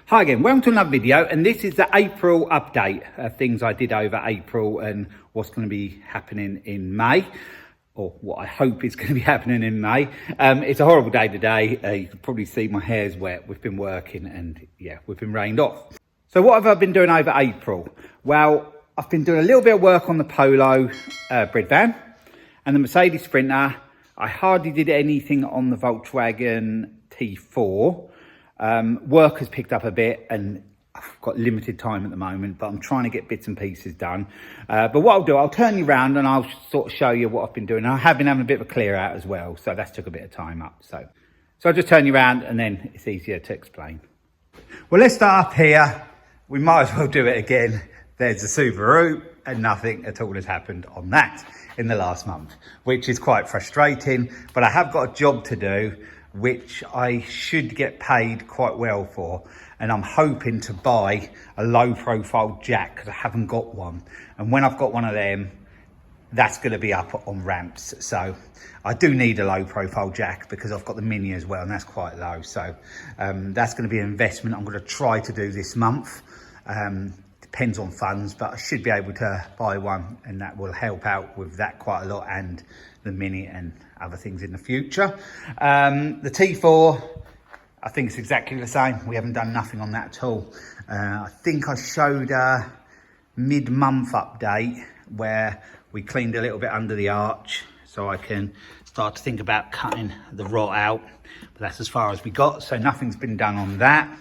Hi again, welcome to another video, and this is the April update of things I did over April and what's going to be happening in May, or what I hope is going to be happening in May. It's a horrible day today. You can probably see my hair's wet. We've been working and yeah, we've been rained off. So what have I been doing over April? Well, I've been doing a little bit of work on the Polo bread van and the Mercedes Sprinter. I hardly did anything on the Volkswagen T4. Work has picked up a bit and I've got limited time at the moment, but I'm trying to get bits and pieces done. But what I'll do, I'll turn you around and I'll sort of show you what I've been doing. I have been having a bit of a clear out as well, so that's took a bit of time up. So I'll just turn you around and then it's easier to explain. Well, let's start up here. We might as well do it again. There's a Subaru and nothing at all has happened on that in the last month, which is quite frustrating, but I have got a job to do, which I should get paid quite well for. And I'm hoping to buy a low profile jack because I haven't got one. And when I've got one of them, that's going to be up on ramps. So I do need a low profile jack because I've got the Mini as well and that's quite low. So that's going to be an investment I'm going to try to do this month. Depends on funds, but I should be able to buy one and that will help out with that quite a lot and the Mini and other things in the future. The T4, I think it's exactly the same. We haven't done nothing on that at all. I think I showed a mid-month update where we cleaned a little bit under the arch so I can start to think about cutting the rot out, but that's as far as we got, so nothing's been done on that.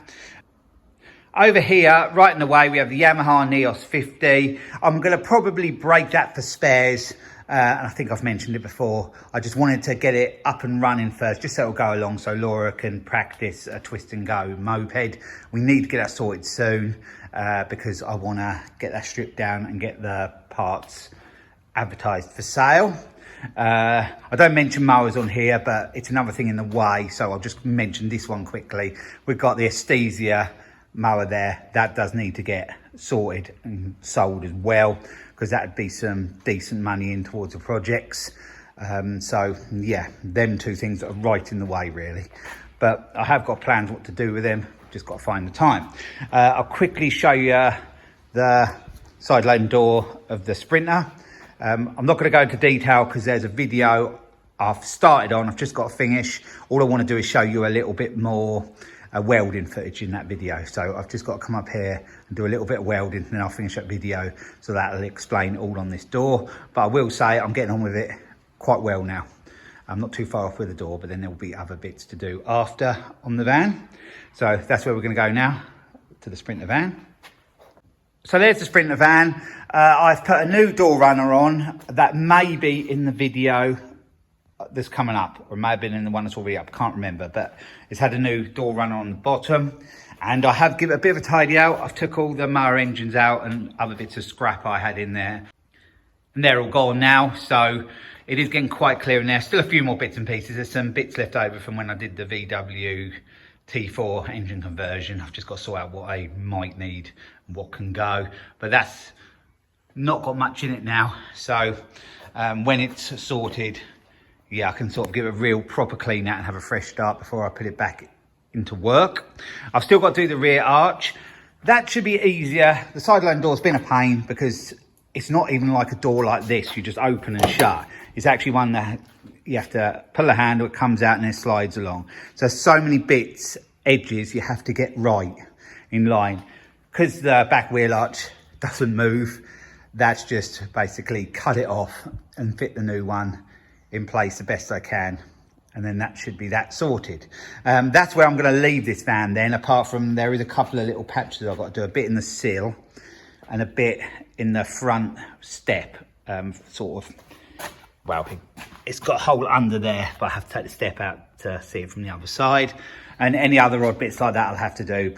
Over here, right in the way, we have the Yamaha Neos 50. I'm going to probably break that for spares. And I think I've mentioned it before. I just wanted to get it up and running first, just so it'll go along so Laura can practice a twist and go moped. We need to get that sorted soon because I want to get that stripped down and get the parts advertised for sale. I don't mention mowers on here, but it's another thing in the way, so I'll just mention this one quickly. We've got the Aesthesia mower there. That does need to get sorted and sold as well, because that would be some decent money in towards the projects. So yeah, them two things are right in the way really. But I have got plans what to do with them, just got to find the time. I'll quickly show you the side loading door of the Sprinter. I'm not going to go into detail because there's a video I've started on, I've just got to finish. All I want to do is show you a little bit more welding footage in that video. So I've just got to come up here and do a little bit of welding and then I'll finish that video, so that'll explain all on this door. But I will say I'm getting on with it quite well now. I'm not too far off with the door, but then there will be other bits to do after on the van. So that's where we're going to go now, to the Sprinter van. So there's the Sprinter van. I've put a new door runner on that may be in the video that's coming up, or it may have been in the one that's already up, can't remember, but it's had a new door runner on the bottom. And I have given a bit of a tidy out. I've took all the mower engines out and other bits of scrap I had in there, and they're all gone now, so it is getting quite clear in there. Still a few more bits and pieces. There's some bits left over from when I did the VW T4 engine conversion. I've just got to sort out what I might need and what can go, but that's not got much in it now. So when it's sorted, yeah, I can sort of give a real proper clean out and have a fresh start before I put it back into work. I've still got to do the rear arch. That should be easier. The side loading door's been a pain because it's not even like a door like this. You just open and shut. It's actually one that you have to pull the handle, it comes out and it slides along. So many bits, edges you have to get right in line. Because the back wheel arch doesn't move, that's just basically cut it off and fit the new one in place the best I can, and then that should be that sorted. That's where I'm going to leave this van then, apart from there is a couple of little patches I've got to do, a bit in the sill and a bit in the front step, sort of, well, it's got a hole under there, but I have to take the step out to see it from the other side, and any other odd bits like that I'll have to do.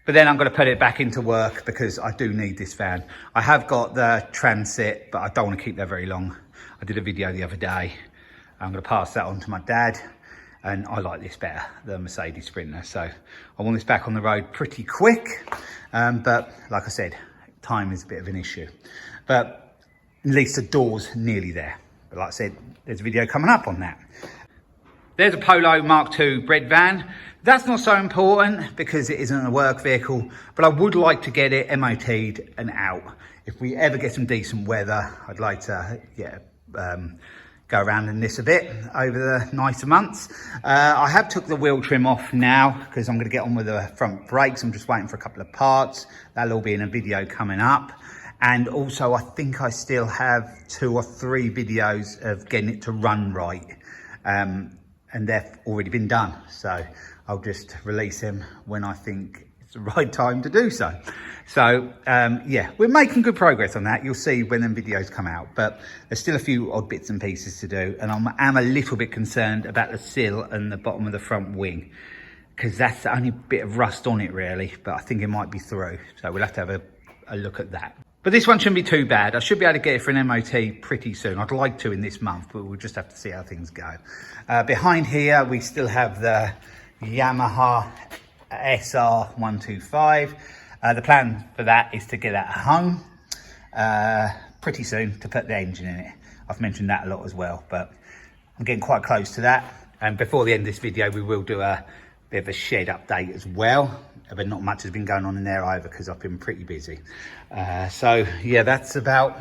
But then I'm going to put it back into work because I do need this van. I have got the Transit, but I don't want to keep that very long. I did a video the other day. I'm going to pass that on to my dad, and I like this better, the Mercedes Sprinter. So I want this back on the road pretty quick. But like I said, time is a bit of an issue. But at least the door's nearly there. But like I said, there's a video coming up on that. There's a Polo Mark II bread van. That's not so important because it isn't a work vehicle, but I would like to get it MOT'd and out. If we ever get some decent weather, I'd like to go around in this a bit over the nicer months. I have took the wheel trim off now because I'm going to get on with the front brakes. I'm just waiting for a couple of parts. That'll all be in a video coming up. And also, I think I still have 2 or 3 videos of getting it to run right. And they've already been done. So I'll just release them when I think it's the right time to do so. So yeah, we're making good progress on that. You'll see when them videos come out, but there's still a few odd bits and pieces to do. And I am a little bit concerned about the sill and the bottom of the front wing, because that's the only bit of rust on it really, but I think it might be through. So we'll have to have a look at that. But this one shouldn't be too bad. I should be able to get it for an MOT pretty soon. I'd like to in this month, but we'll just have to see how things go. Behind here, we still have the Yamaha SR125. The plan for that is to get that home pretty soon to put the engine in it. I've mentioned that a lot as well, but I'm getting quite close to that. And before the end of this video, we will do a bit of a shed update as well. But not much has been going on in there either because I've been pretty busy. So yeah, that's about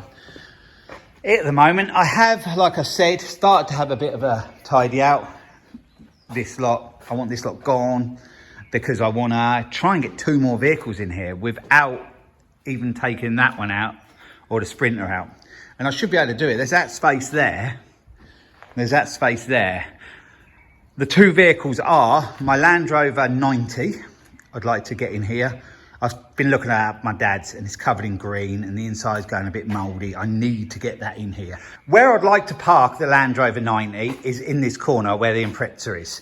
it at the moment. I have, like I said, started to have a bit of a tidy out. This lot, I want this lot gone because I want to try and get 2 more vehicles in here without even taking that one out or the Sprinter out. And I should be able to do it. There's that space there. There's that space there. The 2 vehicles are my Land Rover 90. I'd like to get in here. I've been looking at my dad's and it's covered in green and the inside's going a bit mouldy. I need to get that in here. Where I'd like to park the Land Rover 90 is in this corner where the Impreza is.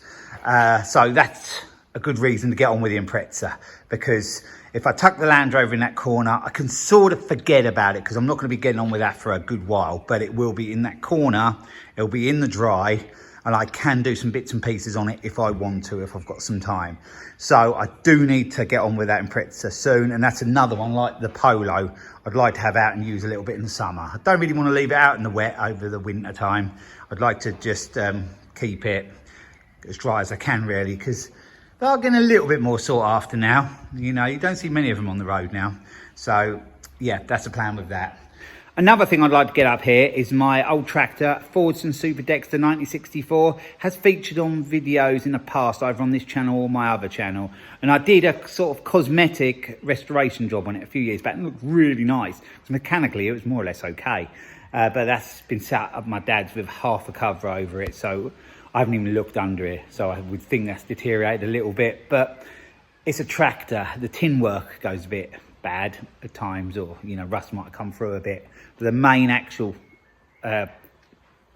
So that's a good reason to get on with the Impreza, because if I tuck the Land Rover in that corner, I can sort of forget about it because I'm not going to be getting on with that for a good while, but it will be in that corner. It'll be in the dry. And I can do some bits and pieces on it if I want to, if I've got some time. So I do need to get on with that Impreza soon. And that's another one like the Polo I'd like to have out and use a little bit in the summer. I don't really want to leave it out in the wet over the winter time. I'd like to just keep it as dry as I can really, because they are getting a little bit more sought after now. You know, you don't see many of them on the road now. So yeah, that's the plan with that. Another thing I'd like to get up here is my old tractor, Fordson Super Dexter 1964. Has featured on videos in the past, either on this channel or my other channel. And I did a sort of cosmetic restoration job on it a few years back and it looked really nice. So mechanically, it was more or less okay. But that's been sat up my dad's with half a cover over it. So I haven't even looked under it. So I would think that's deteriorated a little bit. But it's a tractor. The tin work goes a bit bad at times, or you know, rust might come through a bit. But the main actual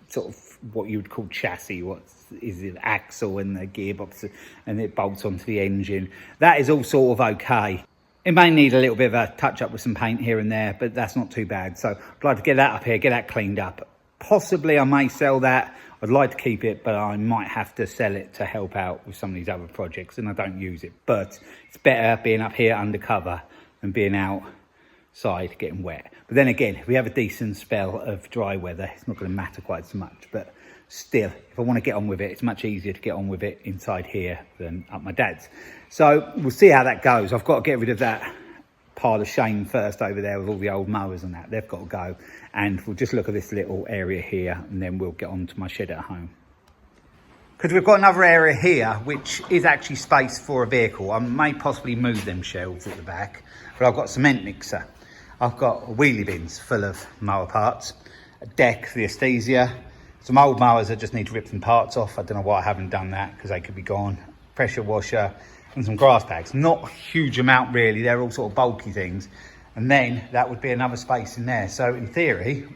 sort of what you would call chassis, what is it, axle and the gearbox, and it bolts onto the engine, that is all sort of okay. It may need a little bit of a touch up with some paint here and there, but that's not too bad. So I'd like to get that up here, get that cleaned up. Possibly I may sell that. I'd like to keep it, but I might have to sell it to help out with some of these other projects, and I don't use it. But it's better being up here undercover and being outside getting wet. But then again, if we have a decent spell of dry weather, it's not going to matter quite so much. But still, if I want to get on with it, it's much easier to get on with it inside here than up my dad's. So we'll see how that goes. I've got to get rid of that pile of shame first over there with all the old mowers and that. They've got to go. And we'll just look at this little area here and then we'll get on to my shed at home. Because we've got another area here, which is actually space for a vehicle. I may possibly move them shelves at the back, but I've got a cement mixer. I've got wheelie bins full of mower parts, a deck for the aesthesia, some old mowers that just need to rip some parts off. I don't know why I haven't done that because they could be gone. Pressure washer and some grass bags. Not a huge amount really, they're all sort of bulky things. And then that would be another space in there. So in theory,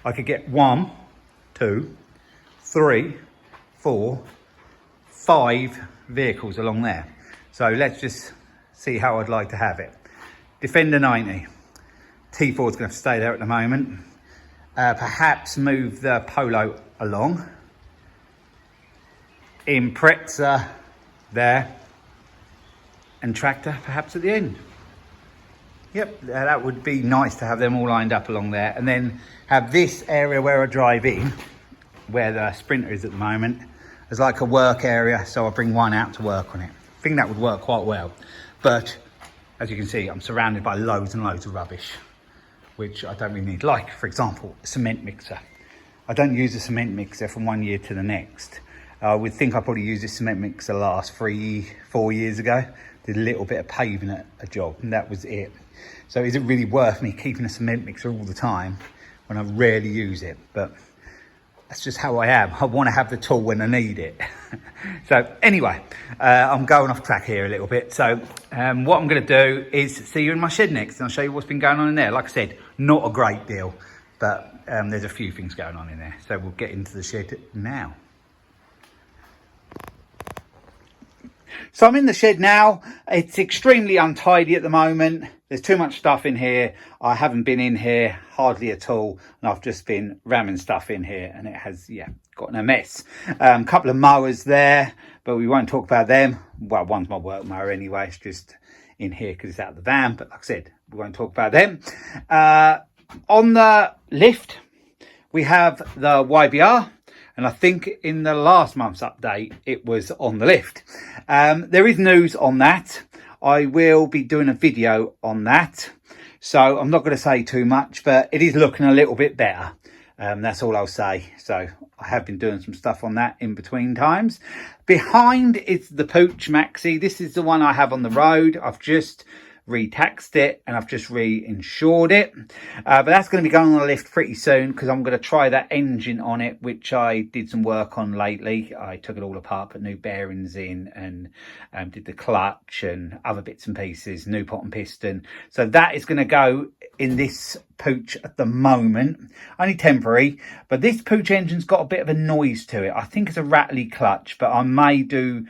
I could get 1, 2, 3, 4, 5 vehicles along there. So let's just see how I'd like to have it. Defender 90. T4 is going to have to stay there at the moment. Perhaps move the Polo along. Impreza there. And tractor perhaps at the end. Yep, that would be nice to have them all lined up along there. And then have this area where I drive in, where the Sprinter is at the moment, as like a work area, so I bring one out to work on it. I think that would work quite well. But as you can see, I'm surrounded by loads and loads of rubbish, which I don't really need. Like, for example, a cement mixer. I don't use a cement mixer from 1 year to the next. I would think I probably used this cement mixer last 3-4 years ago. Did a little bit of paving at a job, and that was it. So is it really worth me keeping a cement mixer all the time when I rarely use it? But that's just how I am. I want to have the tool when I need it. So anyway, I'm going off track here a little bit. So what I'm going to do is see you in my shed next, and I'll show you what's been going on in there. Like I said, not a great deal, but there's a few things going on in there. So we'll get into the shed now. So I'm in the shed now. It's extremely untidy at the moment. There's too much stuff in here. I haven't been in here hardly at all, and I've just been ramming stuff in here, and it has, yeah, gotten a mess. A couple of mowers there, but we won't talk about them. Well, one's my work mower anyway. It's just in here because it's out of the van, but like I said, we won't talk about them. On the lift, we have the YBR. And I think in the last month's update, it was on the lift. There is news on that. I will be doing a video on that. So I'm not going to say too much, but it is looking a little bit better. That's all I'll say. So I have been doing some stuff on that in between times. Behind is the Puch Maxi. This is the one I have on the road. I've just re-taxed it and I've just re-insured it, but that's going to be going on the lift pretty soon because I'm going to try that engine on it, which I did some work on lately. I took it all apart, put new bearings in, and did the clutch and other bits and pieces, new pot and piston. So that is going to go in this Puch at the moment, only temporary, but this Puch engine's got a bit of a noise to it. I think it's a rattly clutch, but I may do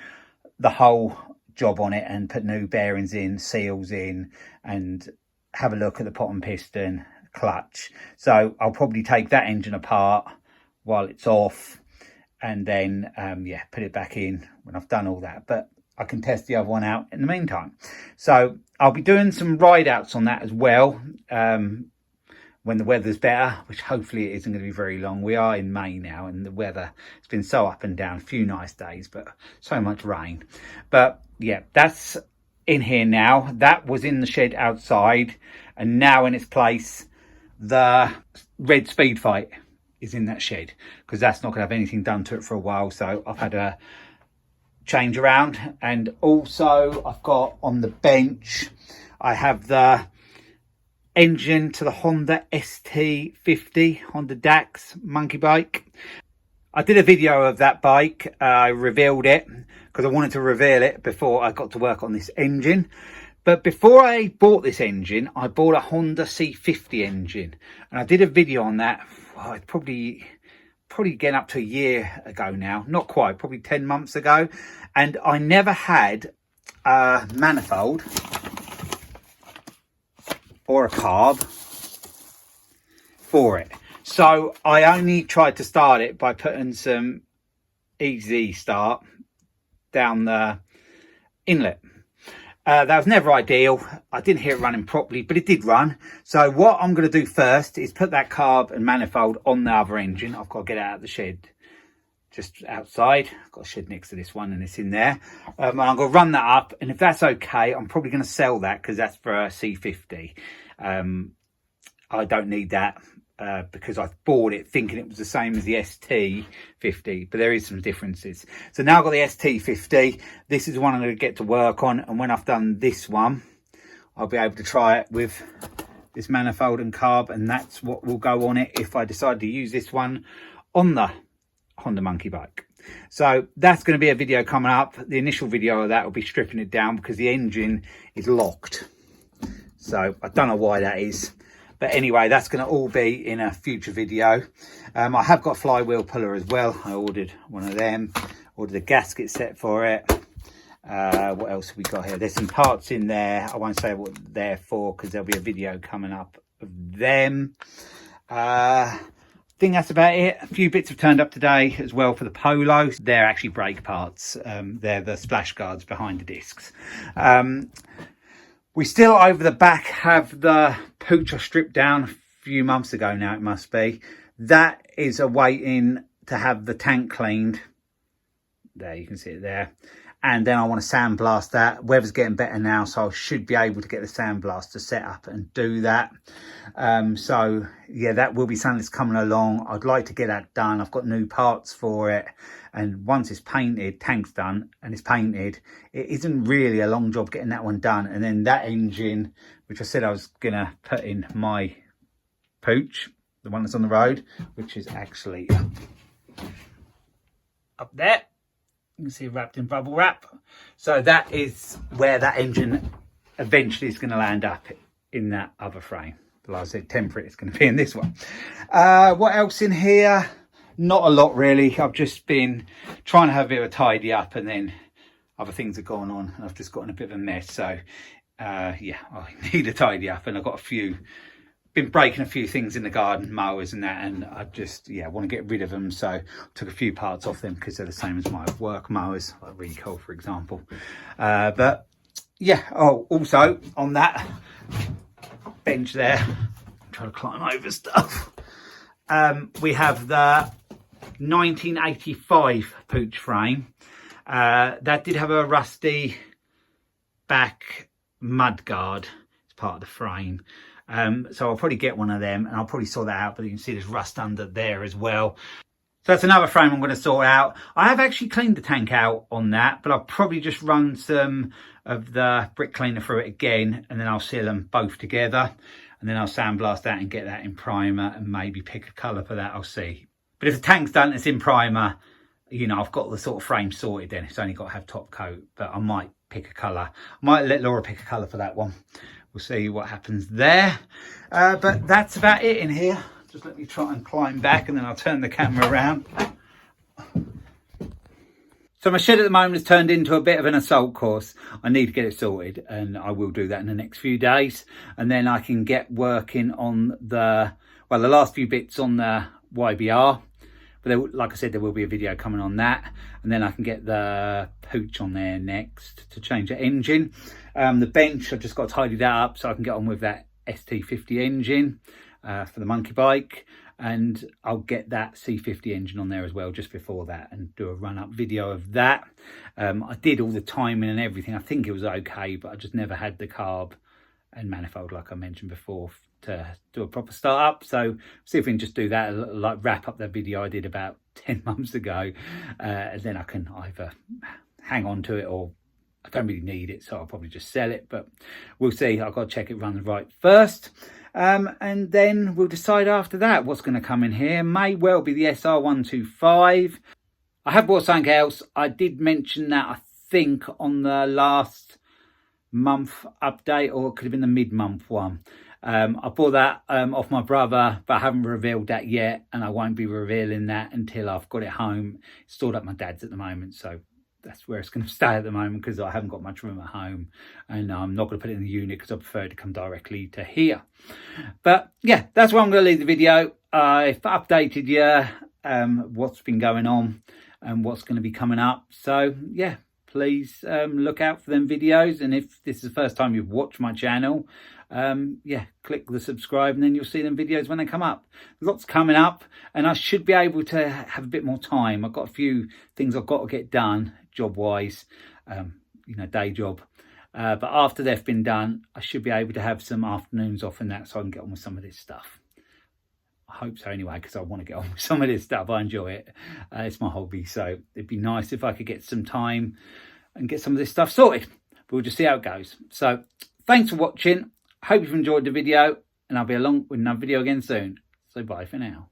the whole job on it and put new bearings in, seals in, and have a look at the pot and piston, clutch. So I'll probably take that engine apart while it's off, and then yeah, put it back in when I've done all that. But I can test the other one out in the meantime. So I'll be doing some ride outs on that as well when the weather's better, which hopefully it isn't going to be very long. We are in May now, and the weather has been so up and down. A few nice days, but so much rain. But yeah, that's in here now. That was in the shed outside, and now in its place, the red Speed Fight is in that shed, because that's not going to have anything done to it for a while. So I've had a change around, and also I've got on the bench, I have the engine to the Honda ST50 Honda DAX monkey bike. I did a video of that bike. I revealed it because I wanted to reveal it before I got to work on this engine. But before I bought this engine, I bought a Honda C50 engine, and I did a video on that. Well, it's probably getting up to a year ago now, not quite, probably 10 months ago, and I never had a manifold or a carb for it. So I only tried to start it by putting some easy start down the inlet. That was never ideal. I didn't hear it running properly, but it did run. So what I'm going to do first is put that carb and manifold on the other engine. I've got to get it out of the shed just outside. I've got a shed next to this one, and it's in there. I'm going to run that up, and if that's okay, I'm probably going to sell that because that's for a C50. I don't need that because I bought it thinking it was the same as the ST50, but there is some differences. So now I've got the ST50. This is the one I'm going to get to work on, and when I've done this one, I'll be able to try it with this manifold and carb, and that's what will go on it if I decide to use this one on the Honda monkey bike. So that's going to be a video coming up. The initial video of that will be stripping it down because the engine is locked. So I don't know why that is. But anyway, that's going to all be in a future video. I have got a flywheel puller as well. I ordered one of them. Ordered a gasket set for it. What else have we got here? There's some parts in there. I won't say what they're for because there'll be a video coming up of them. I think that's about it. A few bits have turned up today as well for the Polo. They're actually brake parts. They're the splash guards behind the discs. We still over the back have the Puch I stripped down a few months ago now, it must be. That is awaiting to have the tank cleaned there, you can see it there. And then I want to sandblast that. Weather's getting better now, so I should be able to get the sandblaster set up and do that. So yeah, that will be something that's coming along. I'd like to get that done. I've got new parts for it, and once it's painted, tank's done and it's painted, it isn't really a long job getting that one done. And then that engine, which I said I was gonna put in my Puch, the one that's on the road, which is actually up there. You can see it wrapped in bubble wrap. So that is where that engine eventually is going to land up, in that other frame. Like I said, temporary, it's going to be in this one. What else in here? Not a lot really. I've just been trying to have a bit of a tidy up, and then other things have gone on and I've just got in a bit of a mess. So yeah, I need a tidy up, and I've got been breaking a few things in the garden, mowers and that, and I just, yeah, want to get rid of them. So I took a few parts off them because they're the same as my work mowers, like Recall, for example. But yeah, oh, also on that bench there, I'm trying to climb over stuff. We have the 1985 Puch frame. That did have a rusty back mud guard as part of the frame. So I'll probably get one of them, and I'll probably sort that out, but you can see there's rust under there as well. So that's another frame I'm going to sort out. I have actually cleaned the tank out on that, but I'll probably just run some of the brick cleaner through it again, and then I'll seal them both together, and then I'll sandblast that and get that in primer, and maybe pick a colour for that. I'll see. But if the tank's done, it's in primer, you know, I've got the sort of frame sorted then. It's only got to have top coat, but I might pick a colour. I might let Laura pick a colour for that one. We'll see what happens there. But that's about it in here. Just let me try and climb back, and then I'll turn the camera around. So my shed at the moment has turned into a bit of an assault course. I need to get it sorted, and I will do that in the next few days. And then I can get working on the last few bits on the YBR. But there, like I said, there will be a video coming on that. And then I can get the Puch on there next to change the engine. The bench, I've just got to tidy that up so I can get on with that ST50 engine for the monkey bike. And I'll get that C50 engine on there as well just before that, and do a run-up video of that. I did all the timing and everything. I think it was okay, but I just never had the carb and manifold, like I mentioned before, to do a proper start-up. So see if we can just do that, like wrap up that video I did about 10 months ago. And then I can either hang on to it, or I don't really need it, so I'll probably just sell it. But we'll see. I've got to check it runs right first. And then we'll decide after that what's going to come in here. May well be the SR125. I have bought something else. I did mention that, I think, on the last month update, or it could have been the mid-month one. I bought that off my brother, but I haven't revealed that yet, and I won't be revealing that until I've got it home. It's stored at my dad's at the moment, so that's where it's going to stay at the moment, because I haven't got much room at home, and I'm not going to put it in the unit because I prefer it to come directly to here. But yeah, that's where I'm going to leave the video. I've updated you what's been going on and what's going to be coming up. So yeah, please look out for them videos, and if this is the first time you've watched my channel, yeah, click the subscribe, and then you'll see them videos when they come up. Lots coming up, and I should be able to have a bit more time. I've got a few things I've got to get done job wise, you know, day job, but after they've been done, I should be able to have some afternoons off and that, so I can get on with some of this stuff. I hope so anyway, because I want to get on with some of this stuff. I enjoy it. It's my hobby, so it'd be nice if I could get some time and get some of this stuff sorted. But we'll just see how it goes. So thanks for watching. Hope you've enjoyed the video, and I'll be along with another video again soon. So bye for now.